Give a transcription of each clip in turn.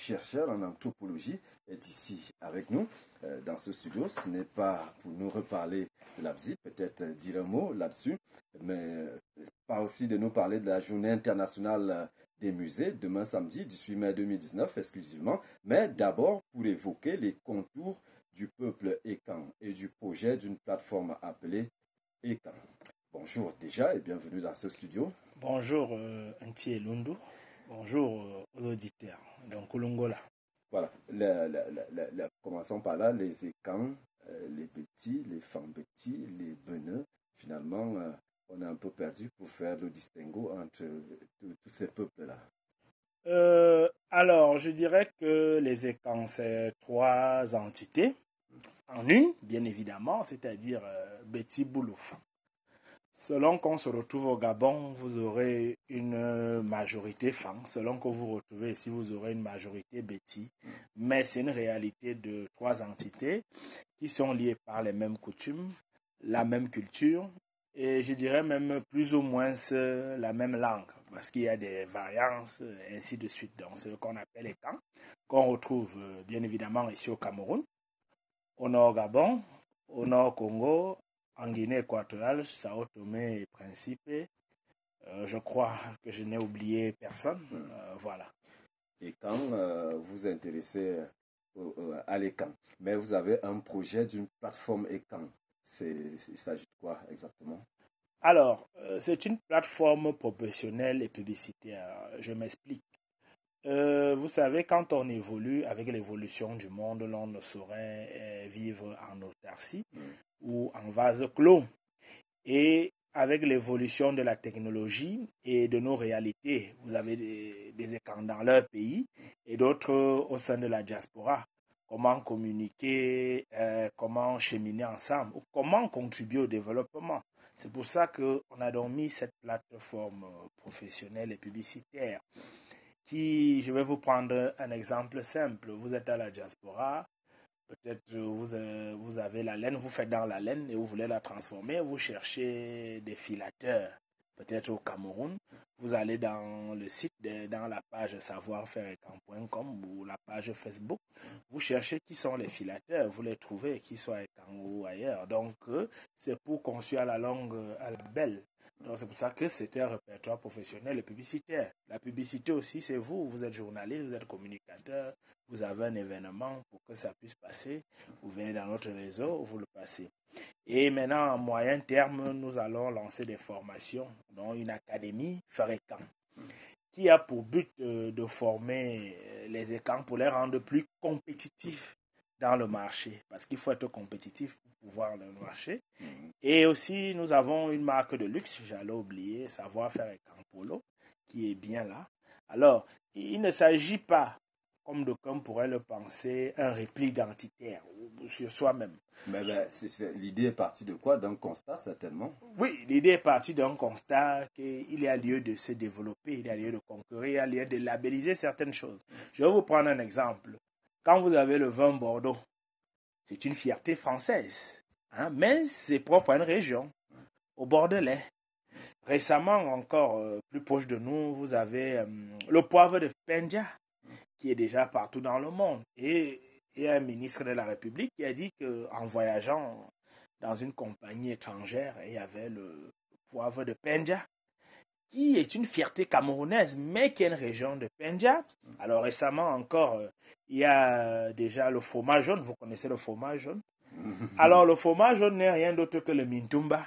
chercheur en anthropologie, est ici avec nous dans ce studio. Ce n'est pas pour nous reparler de la visite, peut-être dire un mot là-dessus, mais pas aussi de nous parler de la journée internationale des musées, demain samedi, 18 mai 2019 exclusivement, mais d'abord pour évoquer les contours du peuple Ekan et du projet d'une plateforme appelée Ekan. Bonjour déjà et bienvenue dans ce studio. Bonjour Nti Lundu, bonjour aux auditeurs, donc Olongola. Voilà, commençons par là, les Ekans, les Beti, les Fambeti, les Beneux. Finalement, on est un peu perdu pour faire le distinguo entre tous ces peuples-là. Alors, je dirais que les Ekans, c'est trois entités en une, bien évidemment, c'est-à-dire Beti Boulouf. Selon qu'on se retrouve au Gabon, vous aurez une majorité Fang. Selon que vous retrouvez ici, vous aurez une majorité Beti. Mais c'est une réalité de trois entités qui sont liées par les mêmes coutumes, la même culture et je dirais même plus ou moins la même langue parce qu'il y a des variances, ainsi de suite. Donc, c'est ce qu'on appelle les camps, qu'on retrouve bien évidemment ici au Cameroun, au nord Gabon, au nord Congo, en Guinée équatoriale, Sao Tomé et Principe. Je crois que je n'ai oublié personne. Voilà. Et quand vous intéressez à l'ECAN, mais vous avez un projet d'une plateforme ECAN, il s'agit de quoi exactement? Alors, c'est une plateforme professionnelle et publicitaire. Je m'explique. Vous savez, quand on évolue avec l'évolution du monde, l'on ne saurait vivre en autarcie ou en vase clos. Et avec l'évolution de la technologie et de nos réalités, vous avez des écrans dans leur pays et d'autres au sein de la diaspora. Comment communiquer, comment cheminer ensemble, ou comment contribuer au développement. C'est pour ça qu'on a donc mis cette plateforme professionnelle et publicitaire qui, je vais vous prendre un exemple simple. Vous êtes à la diaspora, peut-être vous avez la laine, vous faites dans la laine et vous voulez la transformer, vous cherchez des filateurs, peut-être au Cameroun. Vous allez dans le site, dans la page savoir-faire-ecan.com ou la page Facebook. Vous cherchez qui sont les filateurs, vous les trouvez, qui sont à Ecan ou ailleurs. Donc, c'est pour construire la langue à la belle. Donc, c'est pour ça que c'est un répertoire professionnel et publicitaire. La publicité aussi, c'est vous. Vous êtes journaliste, vous êtes communicateur, vous avez un événement pour que ça puisse passer. Vous venez dans notre réseau, vous le passez. Et maintenant, en moyen terme, nous allons lancer des formations, dont une académie Ferecan, qui a pour but de former les écans pour les rendre plus compétitifs dans le marché. Parce qu'il faut être compétitif pour pouvoir le marché. Et aussi, nous avons une marque de luxe, j'allais oublier, Savoir-faire Ecan Polo, qui est bien là. Alors, il ne s'agit pas, comme d'aucuns pourraient le penser, un repli identitaire sur soi-même. Mais l'idée est partie de quoi? D'un constat, certainement. Oui, l'idée est partie d'un constat qu'il y a lieu de se développer, il y a lieu de concourir, il y a lieu de labelliser certaines choses. Je vais vous prendre un exemple. Quand vous avez le vin Bordeaux, c'est une fierté française, hein, mais c'est propre à une région, au Bordelais. Récemment, encore plus proche de nous, vous avez le poivre de Pendia, qui est déjà partout dans le monde. Et il y a un ministre de la République qui a dit qu'en voyageant dans une compagnie étrangère, il y avait le poivre de Pendia, qui est une fierté camerounaise, mais qui est une région de Pendia. Alors récemment encore, il y a déjà le fromage jaune. Vous connaissez le fromage jaune? Alors le fromage jaune n'est rien d'autre que le Mintumba,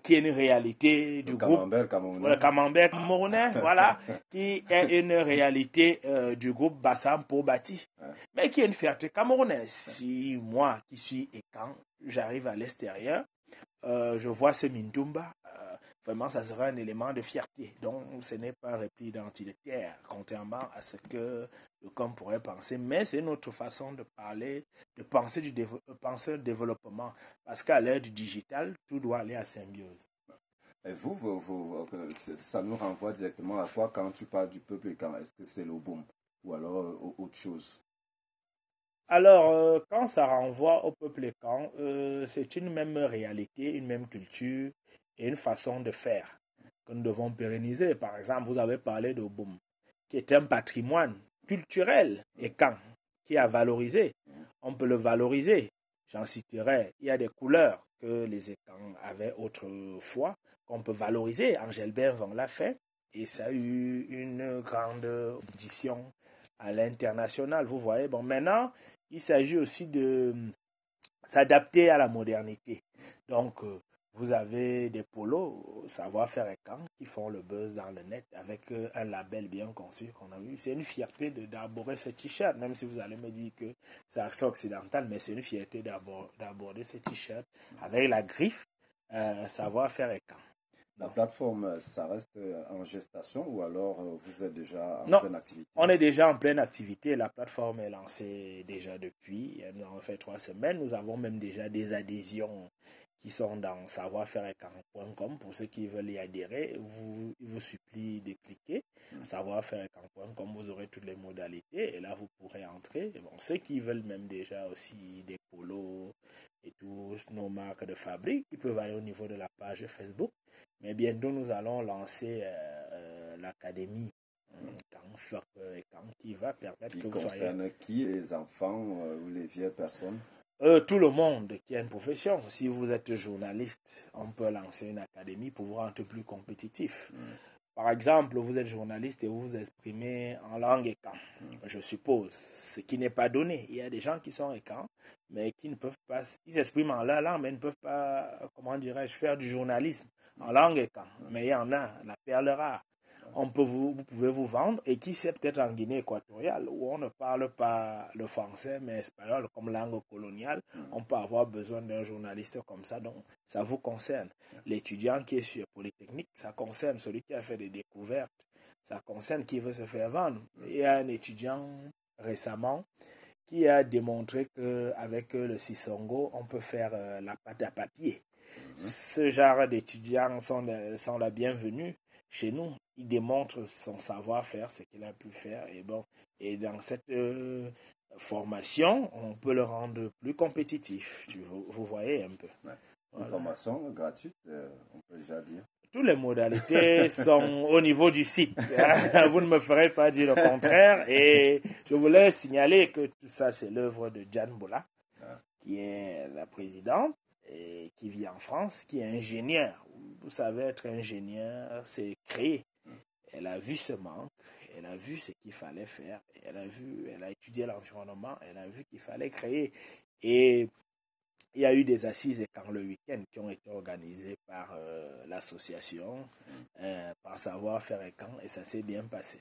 qui est une réalité du groupe. Le camembert camerounais, voilà, qui est une réalité du groupe Bassam pour Bati, mais qui est une fierté camerounaise. Si moi, qui suis Ekan, j'arrive à l'extérieur, je vois ce Mintumba, vraiment, ça sera un élément de fierté. Donc, ce n'est pas un repli identitaire, contrairement à ce que le camp pourrait penser, mais c'est notre façon de parler, de penser penser le développement. Parce qu'à l'ère du digital, tout doit aller à symbiose. Et ça nous renvoie directement à quoi quand tu parles du peuple Ekan? Est-ce que c'est le boom ou alors autre chose? Alors, quand ça renvoie au peuple Ekan, c'est une même réalité, une même culture et une façon de faire que nous devons pérenniser. Par exemple, vous avez parlé de Boum, qui est un patrimoine culturel écan qui est à valoriser. On peut le valoriser. J'en citerai, il y a des couleurs que les écans avaient autrefois, qu'on peut valoriser. Angèle Benvent l'a fait, et ça a eu une grande audition à l'international. Vous voyez, bon, maintenant, il s'agit aussi de s'adapter à la modernité. Donc, vous avez des polos, savoir-faire écan, qui font le buzz dans le net avec un label bien conçu qu'on a vu. C'est une fierté d'aborder ce t-shirt, même si vous allez me dire que c'est accent occidental, mais c'est une fierté d'aborder ce t-shirt avec la griffe savoir-faire écan. La plateforme, ça reste en gestation ou alors vous êtes déjà en Non, pleine activité? On est déjà en pleine activité. La plateforme est lancée déjà depuis. Nous avons fait 3 semaines. Nous avons même déjà des adhésions qui sont dans savoir-faire-écan.com. Pour ceux qui veulent y adhérer, il vous supplie de cliquer savoir-faire-écan.com. Vous aurez toutes les modalités et là, vous pourrez entrer. Et bon, ceux qui veulent même déjà aussi des polos et tous nos marques de fabrique, ils peuvent aller au niveau de la page Facebook. Mais bientôt, nous allons lancer l'académie qui va permettre que vous soyez... Qui concerne qui? Les enfants ou les vieilles personnes? Tout le monde qui a une profession. Si vous êtes journaliste, on peut lancer une académie pour vous rendre plus compétitif. Par exemple, vous êtes journaliste et vous vous exprimez en langue écan, je suppose, ce qui n'est pas donné. Il y a des gens qui sont écan, mais qui ne peuvent pas, ils s'expriment en leur langue, mais ne peuvent pas, comment dirais-je, faire du journalisme en langue écan. Mais il y en a, la perle rare. Vous pouvez vous vendre, et qui sait, peut-être en Guinée équatoriale, où on ne parle pas le français, mais espagnol comme langue coloniale, on peut avoir besoin d'un journaliste comme ça, donc ça vous concerne. L'étudiant qui est sur Polytechnique, ça concerne celui qui a fait des découvertes, ça concerne qui veut se faire vendre. Il y a un étudiant récemment qui a démontré qu'avec le Sisongo, on peut faire la pâte à papier. Ce genre d'étudiants sont la bienvenue chez nous. Il démontre son savoir-faire, ce qu'il a pu faire. Et dans cette formation, on peut le rendre plus compétitif. Vous voyez un peu. Ouais. Une formation gratuite, on peut déjà dire. Toutes les modalités sont au niveau du site. Vous ne me ferez pas dire le contraire. Et je voulais signaler que tout ça, c'est l'œuvre de Jeanne Bola, qui est la présidente et qui vit en France, qui est ingénieure. Vous savez, être ingénieur, c'est créer. Elle a vu ce manque, elle a vu ce qu'il fallait faire, elle a étudié l'environnement, elle a vu qu'il fallait créer. Et il y a eu des assises écan le week-end qui ont été organisées par l'association, par savoir-faire écan, et ça s'est bien passé.